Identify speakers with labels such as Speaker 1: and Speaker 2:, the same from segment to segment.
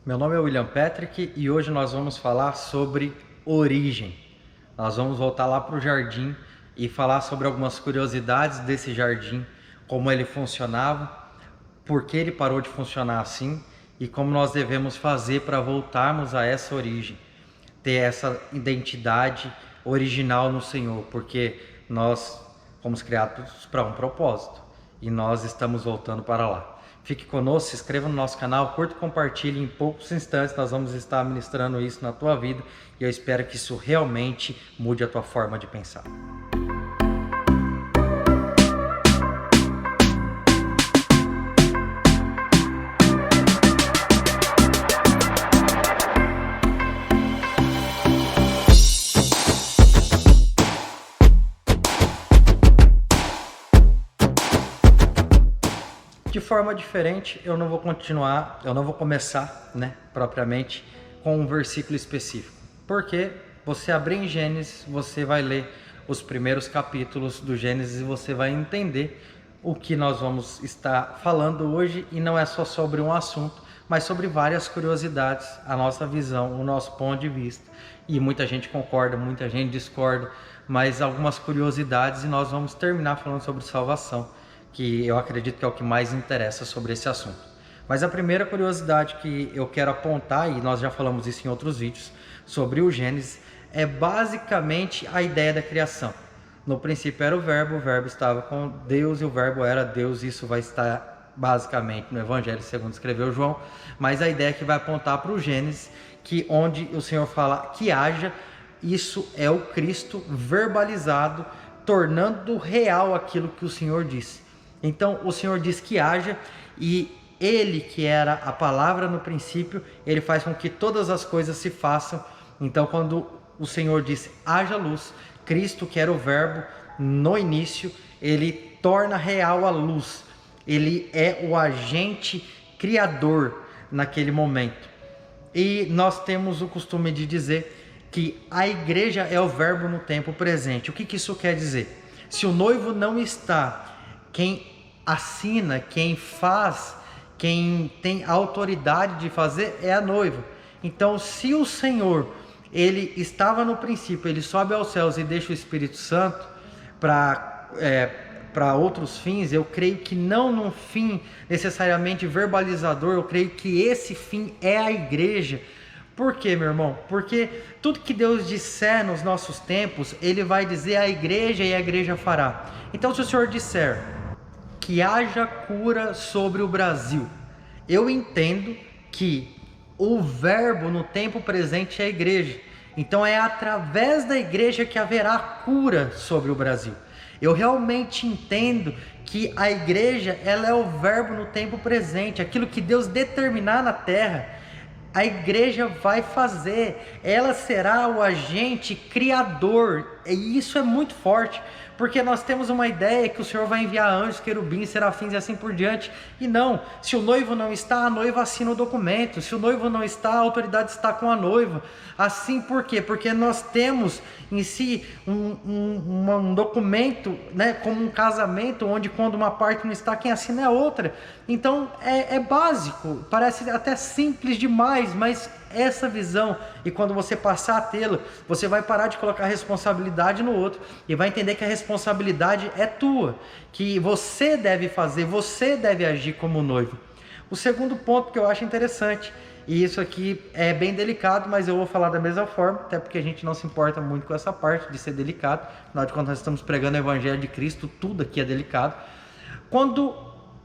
Speaker 1: Meu nome é William Patrick e hoje nós vamos falar sobre origem. Nós vamos voltar lá para o jardim e falar sobre algumas curiosidades desse jardim, como ele funcionava, por que ele parou de funcionar assim e como nós devemos fazer para voltarmos a essa origem, ter essa identidade original no Senhor, porque nós fomos criados para um propósito e nós estamos voltando para lá. Fique conosco, se inscreva no nosso canal, curta e compartilhe. Em poucos instantes nós vamos estar ministrando isso na tua vida e eu espero que isso realmente mude a tua forma de pensar. De forma diferente, eu não vou começar, propriamente com um versículo específico. Porque você abrir em Gênesis, você vai ler os primeiros capítulos do Gênesis e você vai entender o que nós vamos estar falando hoje, e não é só sobre um assunto, mas sobre várias curiosidades, a nossa visão, o nosso ponto de vista. E muita gente concorda, muita gente discorda, mas algumas curiosidades, e nós vamos terminar falando sobre salvação, que eu acredito que é o que mais interessa sobre esse assunto. Mas a primeira curiosidade que eu quero apontar, e nós já falamos isso em outros vídeos, sobre o Gênesis, é basicamente a ideia da criação. No princípio era o verbo estava com Deus e o verbo era Deus. Isso vai estar basicamente no Evangelho segundo escreveu João, mas a ideia que vai apontar para o Gênesis, que onde o Senhor fala que haja, isso é o Cristo verbalizado, tornando real aquilo que o Senhor disse. Então o Senhor diz que haja, e Ele, que era a palavra no princípio, Ele faz com que todas as coisas se façam. Então quando o Senhor diz haja luz, Cristo, que era o verbo no início, Ele torna real a luz. Ele é o agente criador naquele momento. E nós temos o costume de dizer que a igreja é o verbo no tempo presente. O que isso quer dizer? Se o noivo não está, quem assina, quem faz, quem tem a autoridade de fazer é a noiva. Então, se o Senhor, Ele estava no princípio, Ele sobe aos céus e deixa o Espírito Santo para outros fins, eu creio que não num fim necessariamente verbalizador, eu creio que esse fim é a igreja. Por quê, meu irmão? Porque tudo que Deus disser nos nossos tempos, Ele vai dizer à igreja e a igreja fará. Então, se o Senhor disser que haja cura sobre o Brasil, eu entendo que o verbo no tempo presente é a igreja. Então é através da igreja que haverá cura sobre o Brasil. Eu realmente entendo que a igreja, ela é o verbo no tempo presente, aquilo que Deus determinar na terra, a igreja vai fazer, ela será o agente criador, e isso é muito forte, porque nós temos uma ideia que o Senhor vai enviar anjos, querubins, serafins e assim por diante, e não, se o noivo não está, a noiva assina o documento, se o noivo não está, a autoridade está com a noiva. Assim por quê? Porque nós temos em si um documento, como um casamento, onde quando uma parte não está, quem assina é a outra. Então é básico, parece até simples demais, mas essa visão, e quando você passar a tê-la, você vai parar de colocar a responsabilidade no outro e vai entender que a responsabilidade é tua, que você deve fazer, você deve agir como noivo. O segundo ponto que eu acho interessante, e isso aqui é bem delicado, mas eu vou falar da mesma forma, até porque a gente não se importa muito com essa parte de ser delicado, afinal de contas nós estamos pregando o Evangelho de Cristo, tudo aqui é delicado. Quando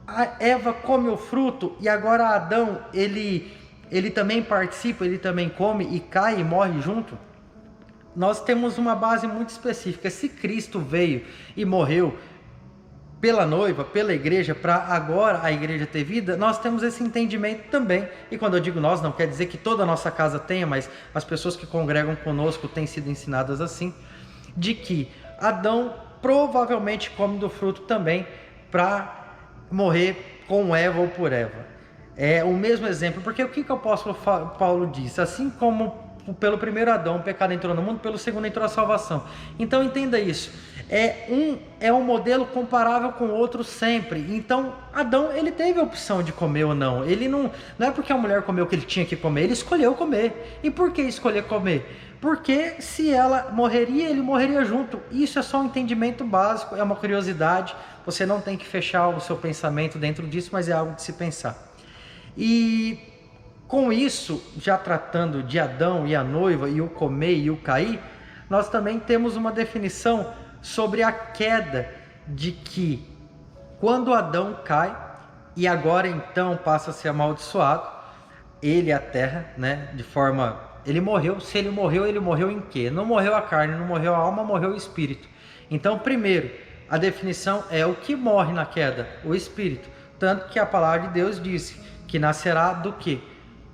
Speaker 1: a Eva come o fruto e agora Adão, ele também participa, ele também come e cai e morre junto, nós temos uma base muito específica. Se Cristo veio e morreu pela noiva, pela igreja, para agora a igreja ter vida, nós temos esse entendimento também. E quando eu digo nós, não quer dizer que toda a nossa casa tenha, mas as pessoas que congregam conosco têm sido ensinadas assim, de que Adão provavelmente come do fruto também para morrer com Eva ou por Eva. É o mesmo exemplo, porque o que o apóstolo Paulo diz? Assim como pelo primeiro Adão o pecado entrou no mundo, pelo segundo entrou a salvação. Então entenda isso. É um modelo comparável com o outro sempre. Então Adão, ele teve a opção de comer ou não. Ele não é porque a mulher comeu que ele tinha que comer, ele escolheu comer. E por que escolher comer? Porque se ela morreria, ele morreria junto. Isso é só um entendimento básico, é uma curiosidade. Você não tem que fechar o seu pensamento dentro disso, mas é algo de se pensar. E com isso, já tratando de Adão e a noiva, e o comer e o cair, nós também temos uma definição sobre a queda, de que quando Adão cai, e agora então passa a ser amaldiçoado, ele e a terra, né, de forma... Ele morreu, se ele morreu em quê? Não morreu a carne, não morreu a alma, morreu o espírito. Então, primeiro, a definição é o que morre na queda? O espírito. Tanto que a palavra de Deus disse que nascerá do quê?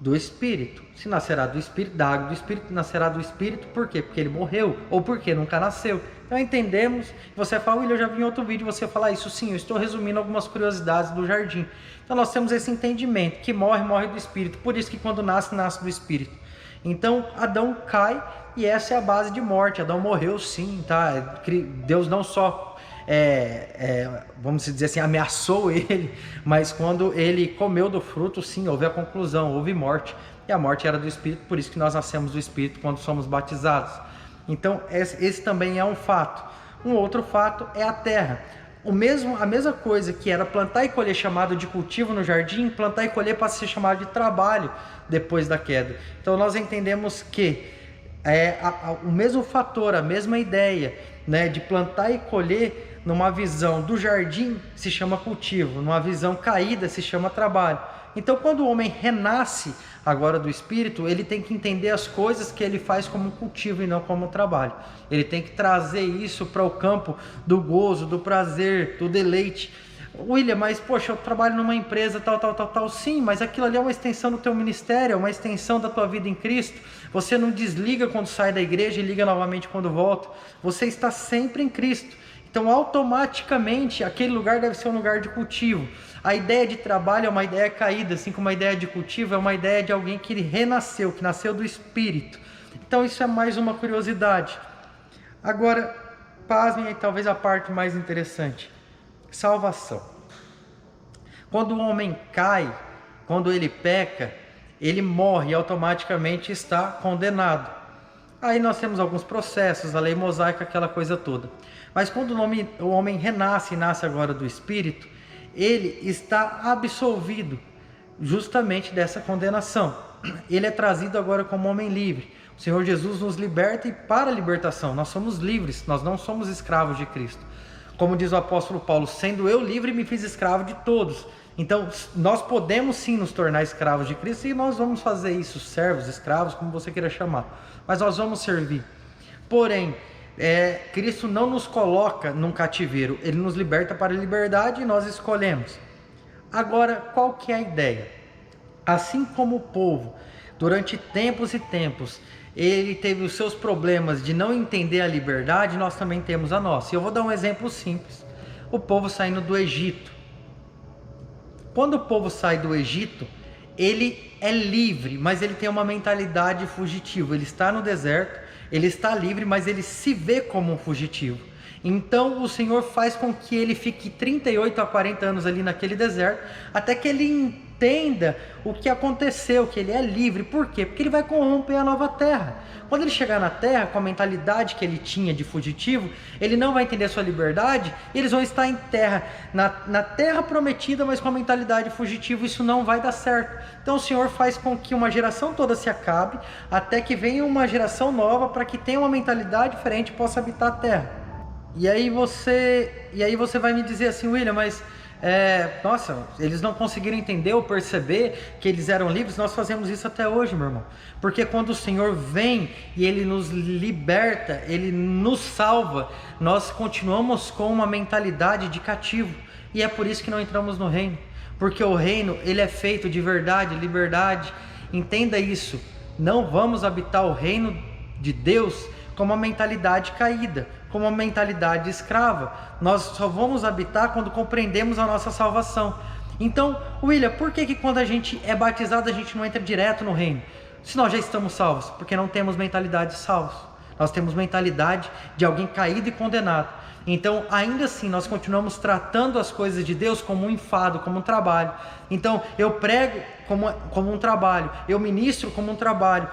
Speaker 1: Do espírito. Se nascerá do espírito, da água do espírito, nascerá do espírito, por quê? Porque ele morreu, ou porque nunca nasceu. Então entendemos. Você fala, William, eu já vi em outro vídeo você falar isso. Sim, eu estou resumindo algumas curiosidades do jardim. Então nós temos esse entendimento, que morre do espírito. Por isso que quando nasce do espírito. Então Adão cai e essa é a base de morte. Adão morreu sim, tá? Deus não só, vamos dizer assim, ameaçou ele, mas quando ele comeu do fruto, sim, houve a conclusão, houve morte. E a morte era do Espírito, por isso que nós nascemos do Espírito quando somos batizados. Então esse também é um fato. Um outro fato é a terra. A mesma coisa que era plantar e colher chamado de cultivo no jardim, plantar e colher passa a ser chamado de trabalho depois da queda. Então nós entendemos que o mesmo fator, a mesma ideia, né, de plantar e colher, numa visão do jardim se chama cultivo, numa visão caída se chama trabalho. Então quando o homem renasce agora do Espírito, ele tem que entender as coisas que ele faz como cultivo e não como trabalho. Ele tem que trazer isso para o campo do gozo, do prazer, do deleite. William, mas poxa, eu trabalho numa empresa tal. Sim, mas aquilo ali é uma extensão do teu ministério, é uma extensão da tua vida em Cristo. Você não desliga quando sai da igreja e liga novamente quando volta. Você está sempre em Cristo. Então automaticamente aquele lugar deve ser um lugar de cultivo. A ideia de trabalho é uma ideia caída, assim como a ideia de cultivo é uma ideia de alguém que renasceu, que nasceu do Espírito. Então isso é mais uma curiosidade. Agora, pasmem aí talvez a parte mais interessante. Salvação. Quando o homem cai, quando ele peca, ele morre e automaticamente está condenado. Aí nós temos alguns processos, a lei mosaica, aquela coisa toda. Mas quando o homem renasce e nasce agora do Espírito, ele está absolvido justamente dessa condenação. Ele é trazido agora como homem livre. O Senhor Jesus nos liberta e para a libertação. Nós somos livres, nós não somos escravos de Cristo. Como diz o apóstolo Paulo, sendo eu livre, me fiz escravo de todos. Então, nós podemos sim nos tornar escravos de Cristo e nós vamos fazer isso, servos, escravos, como você queira chamar. Mas nós vamos servir. Porém, Cristo não nos coloca num cativeiro, Ele nos liberta para a liberdade e nós escolhemos. Agora, qual que é a ideia? Assim como o povo, durante tempos e tempos, ele teve os seus problemas de não entender a liberdade, nós também temos a nossa. Eu vou dar um exemplo simples. O povo saindo do Egito. Quando o povo sai do Egito, ele é livre, mas ele tem uma mentalidade fugitiva. Ele está no deserto, ele está livre, mas ele se vê como um fugitivo. Então o Senhor faz com que ele fique 38 a 40 anos ali naquele deserto, até que ele entenda o que aconteceu, que ele é livre. Por quê? Porque ele vai corromper a nova terra. Quando ele chegar na terra, com a mentalidade que ele tinha de fugitivo, ele não vai entender a sua liberdade, e eles vão estar em terra, na terra prometida, mas com a mentalidade fugitiva. Isso não vai dar certo. Então o Senhor faz com que uma geração toda se acabe, até que venha uma geração nova, para que tenha uma mentalidade diferente e possa habitar a terra. E aí você vai me dizer assim, William, mas nossa, eles não conseguiram entender ou perceber que eles eram livres. Nós fazemos isso até hoje, meu irmão, porque quando o Senhor vem e Ele nos liberta, Ele nos salva, nós continuamos com uma mentalidade de cativo, e é por isso que não entramos no reino, porque o reino, ele é feito de verdade, liberdade. Entenda isso, não vamos habitar o reino de Deus com uma mentalidade caída, com uma mentalidade escrava. Nós só vamos habitar quando compreendemos a nossa salvação. Então, William, por que quando a gente é batizado a gente não entra direto no reino? se nós já estamos salvos? Porque não temos mentalidade de salvos. Nós temos mentalidade de alguém caído e condenado. Então, ainda assim, nós continuamos tratando as coisas de Deus como um enfado, como um trabalho. Então, eu prego como um trabalho, eu ministro como um trabalho,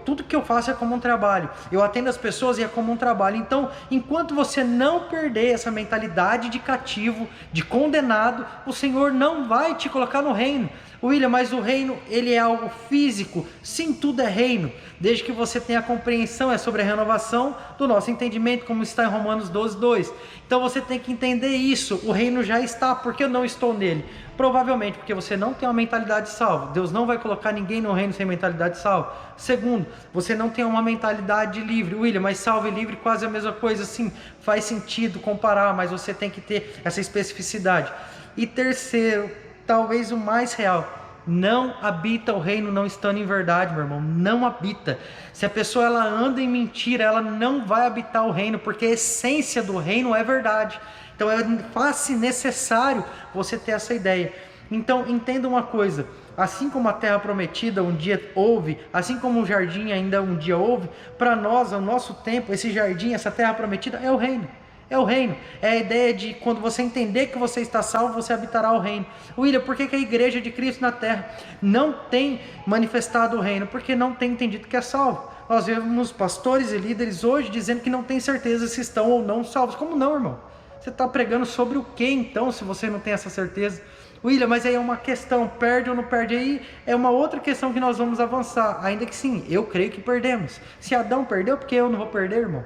Speaker 1: tudo que eu faço é como um trabalho, eu atendo as pessoas e é como um trabalho. Então, enquanto você não perder essa mentalidade de cativo, de condenado, o Senhor não vai te colocar no reino. William, mas o reino, ele é algo físico? Sim, tudo é reino, desde que você tenha a compreensão, é sobre a renovação do nosso entendimento, como está em Romanos 12:2. Então você tem que entender isso, o reino já está, por que eu não estou nele? Provavelmente porque você não tem uma mentalidade salva. Deus não vai colocar ninguém no reino sem mentalidade salva. Segundo, você não tem uma mentalidade livre. William, mas salvo e livre quase a mesma coisa. Sim, faz sentido comparar, mas você tem que ter essa especificidade. E terceiro, talvez o mais real, não habita o reino não estando em verdade, meu irmão, não habita. Se a pessoa ela anda em mentira, ela não vai habitar o reino, porque a essência do reino é verdade. Então é fácil e necessário você ter essa ideia. Então entenda uma coisa, assim como a terra prometida um dia houve, assim como o jardim ainda um dia houve, para nós, ao nosso tempo, esse jardim, essa terra prometida é o reino. É o reino, é a ideia de quando você entender que você está salvo, você habitará o reino. William, por que a igreja de Cristo na terra não tem manifestado o reino? Porque não tem entendido que é salvo. Nós vemos pastores e líderes hoje dizendo que não tem certeza se estão ou não salvos. Como não, irmão? Você está pregando sobre o que então, se você não tem essa certeza? William, mas aí é uma questão, perde ou não perde? Aí é uma outra questão que nós vamos avançar, ainda que sim, eu creio que perdemos. Se Adão perdeu, por que eu não vou perder, irmão?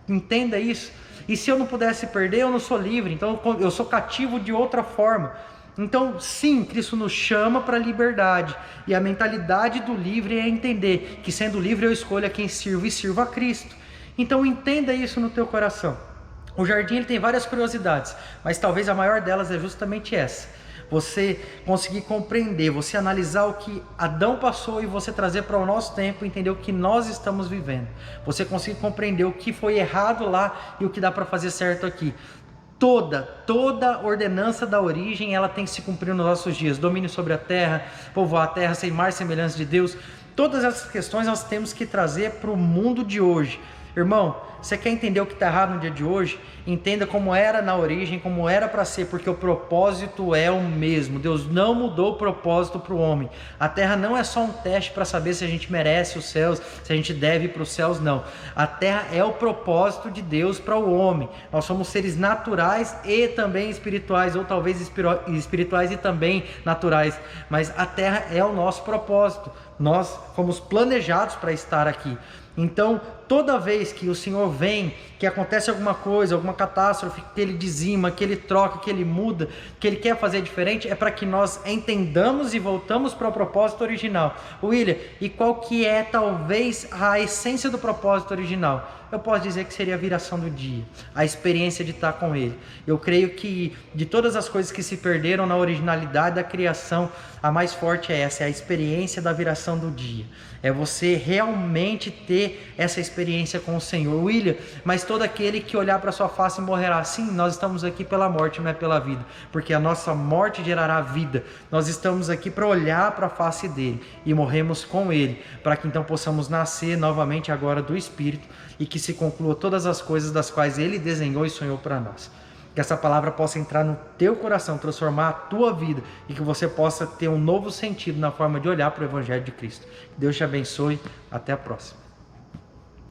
Speaker 1: Entenda isso. E se eu não pudesse perder, eu não sou livre, então eu sou cativo de outra forma. Então sim, Cristo nos chama para a liberdade, e a mentalidade do livre é entender que sendo livre eu escolho a quem sirvo e sirvo a Cristo. Então entenda isso no teu coração. O jardim ele tem várias curiosidades, mas talvez a maior delas é justamente essa. Você conseguir compreender, você analisar o que Adão passou e você trazer para o nosso tempo, entender o que nós estamos vivendo. Você conseguir compreender o que foi errado lá e o que dá para fazer certo aqui. Toda ordenança da origem, ela tem que se cumprir nos nossos dias. Domínio sobre a terra, povoar a terra, ser mais semelhança de Deus. Todas essas questões nós temos que trazer para o mundo de hoje. Irmão, você quer entender o que está errado no dia de hoje? Entenda como era na origem, como era para ser, porque o propósito é o mesmo. Deus não mudou o propósito para o homem. A terra não é só um teste para saber se a gente merece os céus, se a gente deve ir para os céus, não. A terra é o propósito de Deus para o homem. Nós somos seres naturais e também espirituais, ou talvez espirituais e também naturais. Mas a terra é o nosso propósito. Nós fomos planejados para estar aqui. Então, toda vez que o Senhor vem, que acontece alguma coisa, alguma catástrofe, que Ele dizima, que Ele troca, que Ele muda, que Ele quer fazer diferente, é para que nós entendamos e voltamos para o propósito original. William, e qual que é talvez a essência do propósito original? Eu posso dizer que seria a viração do dia, a experiência de estar com Ele. Eu creio que de todas as coisas que se perderam na originalidade da criação, a mais forte é essa, é a experiência da viração do dia. É você realmente ter essa experiência com o Senhor. William, mas todo aquele que olhar para a sua face morrerá. Sim, nós estamos aqui pela morte, não é pela vida, porque a nossa morte gerará vida. Nós estamos aqui para olhar para a face dele e morremos com ele, para que então possamos nascer novamente agora do Espírito e que se conclua todas as coisas das quais ele desenhou e sonhou para nós. Que essa palavra possa entrar no teu coração, transformar a tua vida e que você possa ter um novo sentido na forma de olhar para o Evangelho de Cristo. Que Deus te abençoe. Até a próxima.